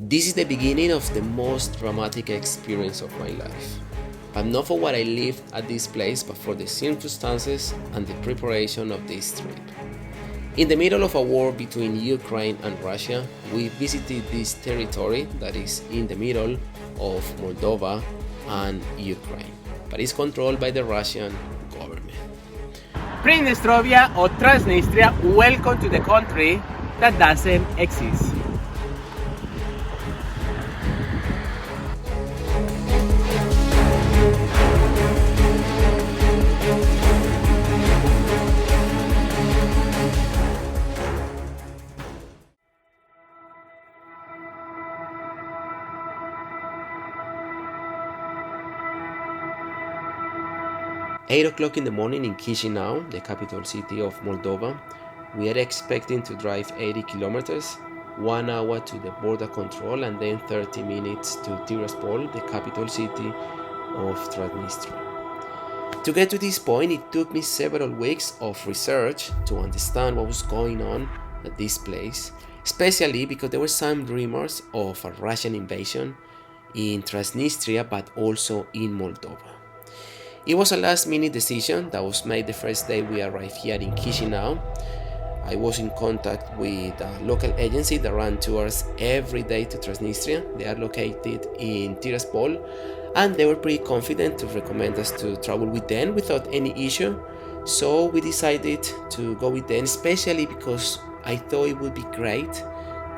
This is the beginning of the most dramatic experience of my life. But not for what I lived at this place, but for the circumstances and the preparation of this trip. In the middle of a war between Ukraine and Russia, we visited this territory that is in the middle of Moldova and Ukraine, but is controlled by the Russian government. Transnistria or Transnistria, welcome to the country that doesn't exist. 8 o'clock in the morning in Chisinau, the capital city of Moldova. We are expecting to drive 80 kilometers, 1 hour to the border control, and then 30 minutes to Tiraspol, the capital city of Transnistria. To get to this point, it took me several weeks of research to understand what was going on at this place, especially because there were some rumors of a Russian invasion in Transnistria, but also in Moldova. It was a last-minute decision that was made the first day we arrived here in Chisinau. I was in contact with a local agency that ran tours every day to Transnistria. They are located in Tiraspol, and they were pretty confident to recommend us to travel with them without any issue. So we decided to go with them, especially because I thought it would be great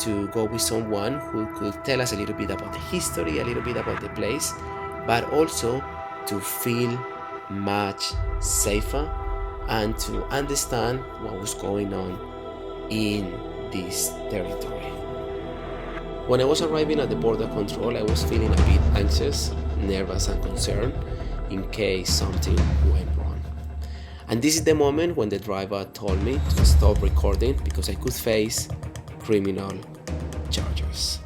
to go with someone who could tell us a little bit about the history, a little bit about the place, but also to feel much safer and to understand what was going on in this territory. When I was arriving at the border control, I was feeling a bit anxious, nervous and concerned in case something went wrong. And this is the moment when the driver told me to stop recording because I could face criminal charges.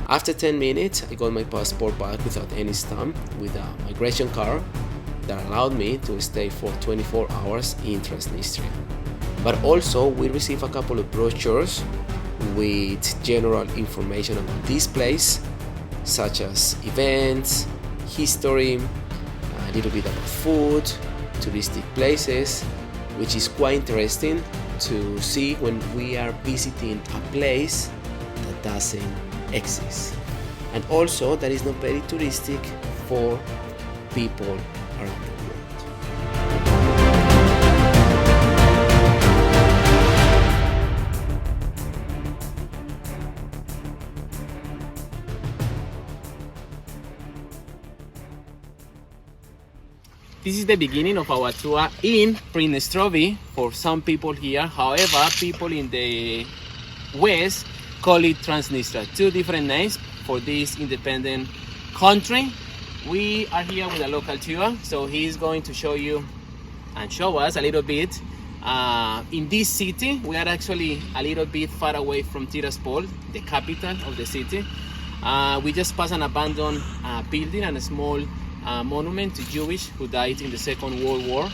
After 10 minutes, I got my passport back without any stamp with a migration card that allowed me to stay for 24 hours in Transnistria. But also, we received a couple of brochures with general information about this place, such as events, history, a little bit about food, touristic places, which is quite interesting to see when we are visiting a place that doesn't exist, and also that is not very touristic for people around the world. This is the beginning of our tour in Transnistria for some people here. However, people in the west call it Transnistria. Two different names for this independent country. We are here with a local tour, so he's going to show you and show us a little bit. In this city, we are actually a little bit far away from Tiraspol, the capital of the city. We just passed an abandoned building and a small monument to Jewish who died in the Second World War.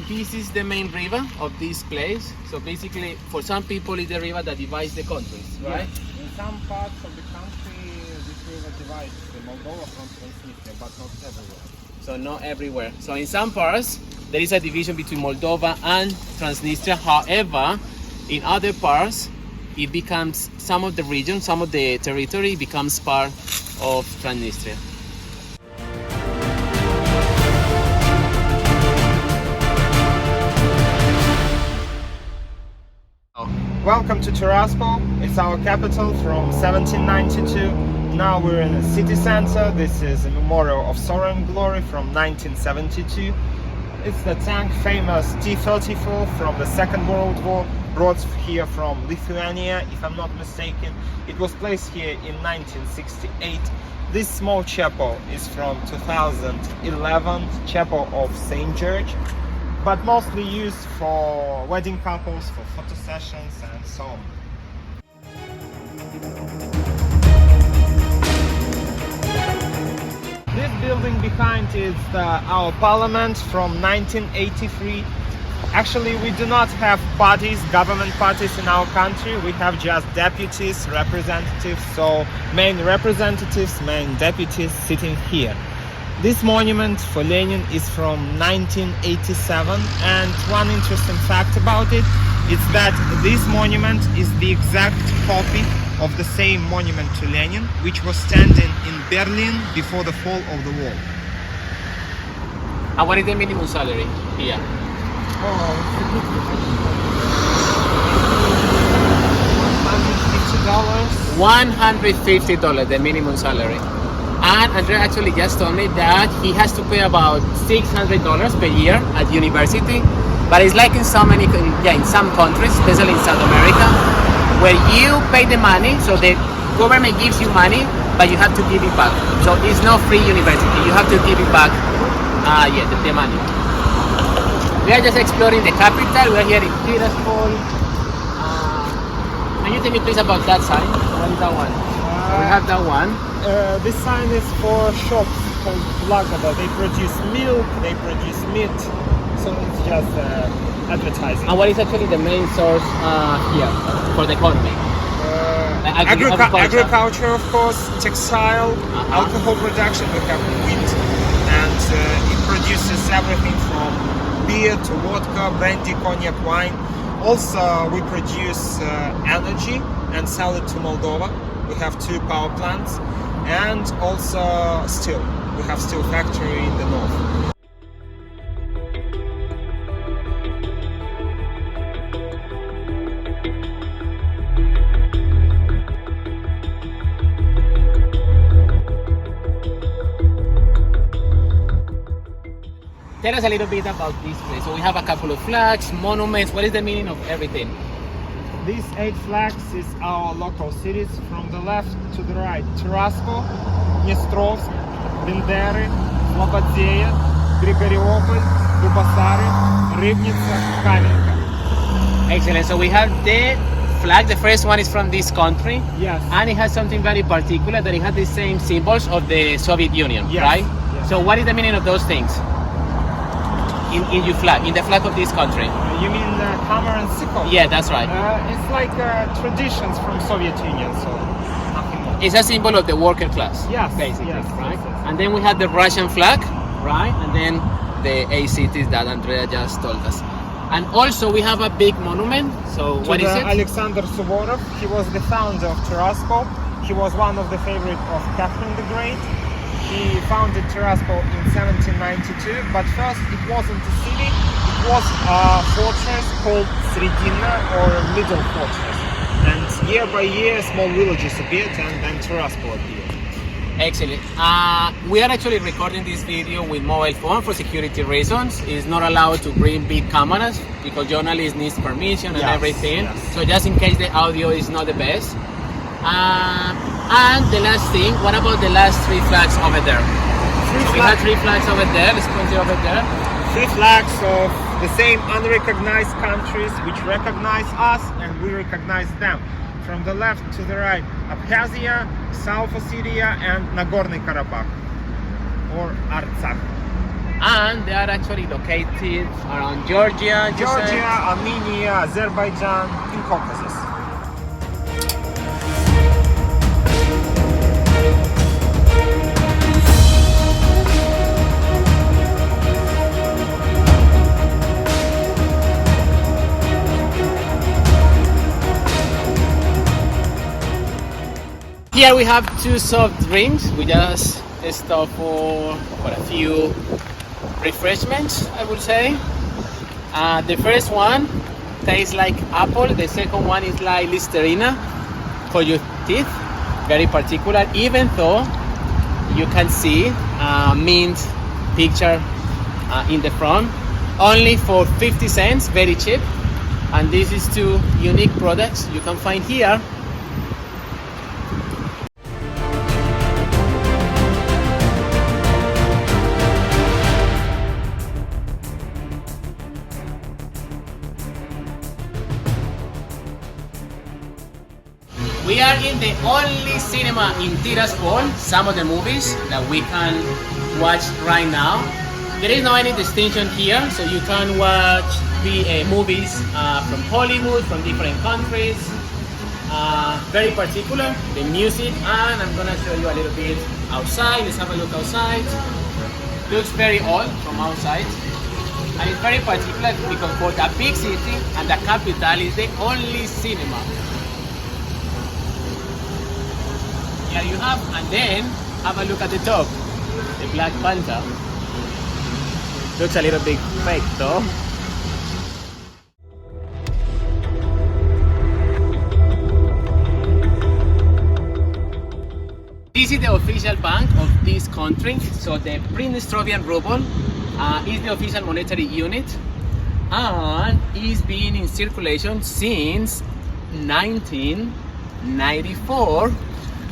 This is the main river of this place. So basically, for some people, it's the river that divides the countries, right? Yes. In some parts of the country, this river divides Moldova from Transnistria, but not everywhere. So not everywhere. So in some parts, there is a division between Moldova and Transnistria. However, in other parts, it becomes some of the region, some of the territory becomes part of Transnistria. Welcome to Tiraspol. It's our capital from 1792. Now we're in the city center. This is a memorial of Sovereign Glory from 1972. It's the tank famous T-34 from the Second World War, brought here from Lithuania, if I'm not mistaken. It was placed here in 1968. This small chapel is from 2011, chapel of St. George, but mostly used for wedding couples, for photo sessions and so on. This building behind is our parliament from 1983. Actually, we do not have parties, government parties in our country. We have just deputies, representatives. So main representatives, main deputies sitting here. This monument for Lenin is from 1987, and one interesting fact about it is that this monument is the exact copy of the same monument to Lenin, which was standing in Berlin before the fall of the wall. And what is the minimum salary here? $150, the minimum salary. And Andrea actually just told me that he has to pay about $600 per year at university. But it's like in some countries, especially in South America, where you pay the money, so the government gives you money, but you have to give it back. So it's not free university. You have to give it back. The money. We are just exploring the capital. We are here in Tiraspol. Can you tell me please about that sign? What is that one? We have that one. This sign is for shops called Blagoda. They produce milk, they produce meat, so it's just advertising. And what is actually the main source here for the economy? Agriculture, of course, textile, alcohol production. We have wheat, and it produces everything from beer to vodka, brandy, cognac, wine. Also, we produce energy and sell it to Moldova. We have 2 power plants, and also steel. We have steel factory in the north. Tell us a little bit about this place. So we have a couple of flags, monuments. What is the meaning of everything? These 8 flags is our local cities from the left to the right. Tiraspol, Dnestrovsk, Bendera, Slobodzeia, Grigoriopol, Dubasari, Ribnica, Kamenka. Excellent. So we have the flag. The first one is from this country. Yes. And it has something very particular, that it has the same symbols of the Soviet Union, Yes. right? Yes. So what is the meaning of those things? In your flag, in the flag of this country? You mean hammer and sickle? Yeah, that's right. It's like traditions from Soviet Union, so nothing more. It's a symbol of the worker class, Yes, basically, yes, right? yes, yes. And then we have the Russian flag, right? And then the 8 cities that Andrea just told us. And also we have a big monument. So what is it? Alexander Suvorov. He was the founder of Tiraspol. He was one of the favorites of Catherine the Great. He founded Tiraspol in 1792, but first it wasn't a city, it was a fortress called Sredina, or Middle Fortress. And year by year small villages appeared, and then Tiraspol appeared. Excellent. We are actually recording this video with mobile phone for security reasons. It's not allowed to bring big cameras because journalists need permission and Yes, everything. yes. So just in case the audio is not the best. And the last thing, what about the last 3 flags over there? We have 3 flags over there. Let's point it over there. 3 flags of the same unrecognized countries which recognize us and we recognize them. From the left to the right, Abkhazia, South Ossetia, and Nagorno Karabakh, or Artsakh. And they are actually located around Georgia, Georgia, Armenia, Azerbaijan, in Caucasus. Here we have 2 soft drinks. We just stop for a few refreshments, I would say. The first one tastes like apple. The second one is like Listerina for your teeth. Very particular, even though you can see mint picture in the front. Only for 50 cents, very cheap. And this is 2 unique products you can find here. We are in the only cinema in Tiraspol. Some of the movies that we can watch right now There is no any distinction here, so you can watch movies from Hollywood, from different countries. Very particular, the music, and I'm gonna show you a little bit outside. Let's have a look outside. Looks very old from outside, and it's very particular because for the big city and the capital is the only cinema. Here you have, and then have a look at the top, the Black Panther. Looks a little bit fake though. This is the official bank of this country. So the Transnistrian ruble is the official monetary unit and is being in circulation since 1994.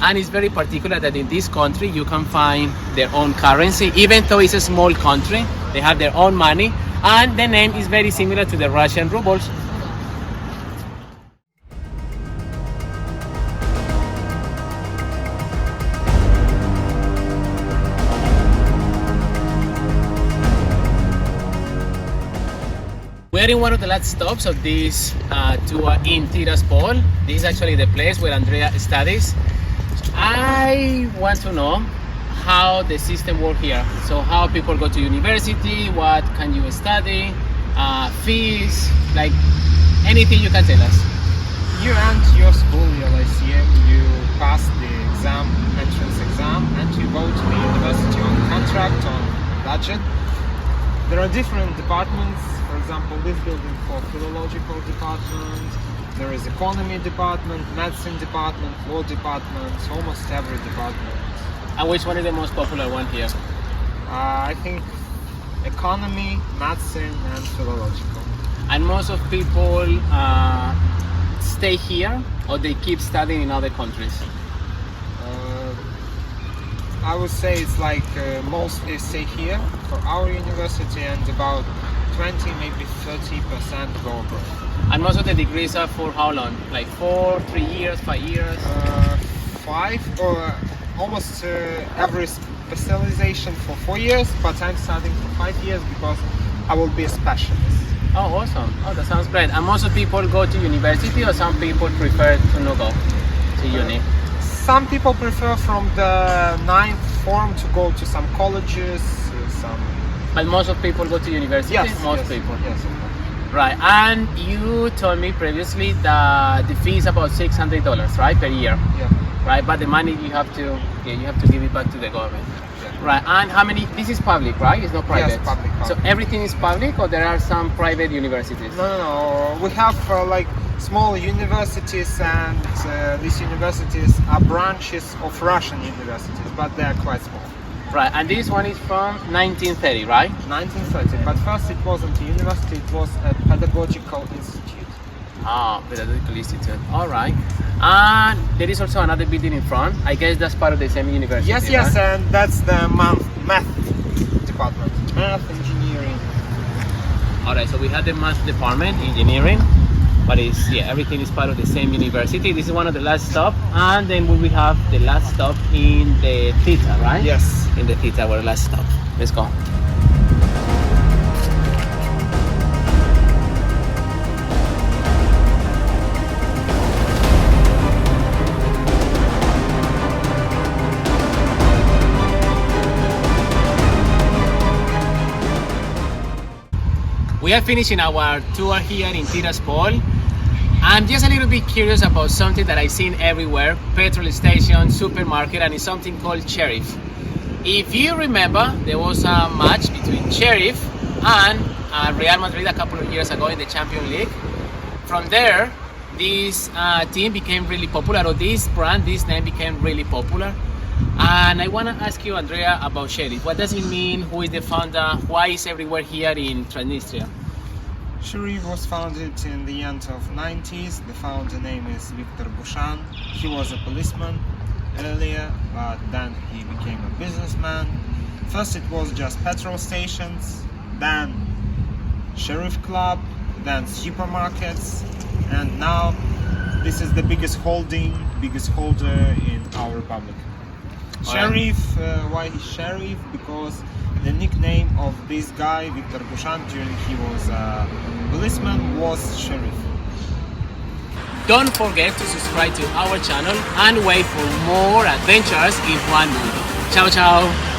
And it's very particular that in this country you can find their own currency. Even though it's a small country, they have their own money, and the name is very similar to the Russian rubles. We're in one of the last stops of this tour in Tiraspol. This is actually the place where Andrea studies. I want to know how the system works here. So how people go to university, what can you study, fees, like anything you can tell us. You enter your school, your lyceum, you pass the entrance exam, and you go to the university on contract, on budget. There are different departments. For example, this building for philological department. There is economy department, medicine department, law department, almost every department. And which one is the most popular one here? I think economy, medicine, and philological. And most of people stay here, or they keep studying in other countries? I would say it's like mostly stay here for our university, and about 20, maybe 30% go abroad. And most of the degrees are for how long? Like 4, 3 years, 5 years? 5, or almost every specialization for 4 years, but I'm studying for 5 years because I will be a specialist. Oh, awesome. Oh, that sounds great. And most of people go to university, or some people prefer to not go to uni? Some people prefer from the 9th form to go to some colleges, But most of people go to university? Yes, most yes, people. Yes. Right, and you told me previously that the fee is about $600, right, per year? Yeah. Right, but the money you have to give it back to the government. Yeah. Right, and how many? This is public, right? It's not private. Yes, public. So everything is public, or there are some private universities? No. We have like small universities, and these universities are branches of Russian universities, but they are quite small. Right, and this one is from 1930, right? 1930, but first it wasn't a university, it was a pedagogical institute. Ah, pedagogical institute. All right. And there is also another building in front. I guess that's part of the same university. Yes, right? and that's the math department. Math, engineering. All right, so we have the math department, engineering, but everything is part of the same university. This is one of the last stops, and then we will have the last stop in the theater, right? Yes. In the theater, our last stop. Let's go. We are finishing our tour here in Tiraspol. I'm just a little bit curious about something that I've seen everywhere, petrol station, supermarket, and it's something called Sheriff. If you remember, there was a match between Sheriff and Real Madrid a couple of years ago in the Champions League. From there, this team became really popular, or this brand, this name became really popular. And I want to ask you, Andrea, about Sheriff. What does it mean? Who is the founder? Why is everywhere here in Transnistria? Sheriff was founded in the end of 90s. The founder name is Victor Bushan. He was a policeman earlier, but then he became a businessman. First it was just petrol stations, then Sheriff Club, then supermarkets, and now this is the biggest holder in our republic. Sheriff, why Sheriff? Because The nickname of this guy, Victor Bouchant, during he was a policeman, was Sheriff. Don't forget to subscribe to our channel and wait for more adventures in one movie. Ciao ciao!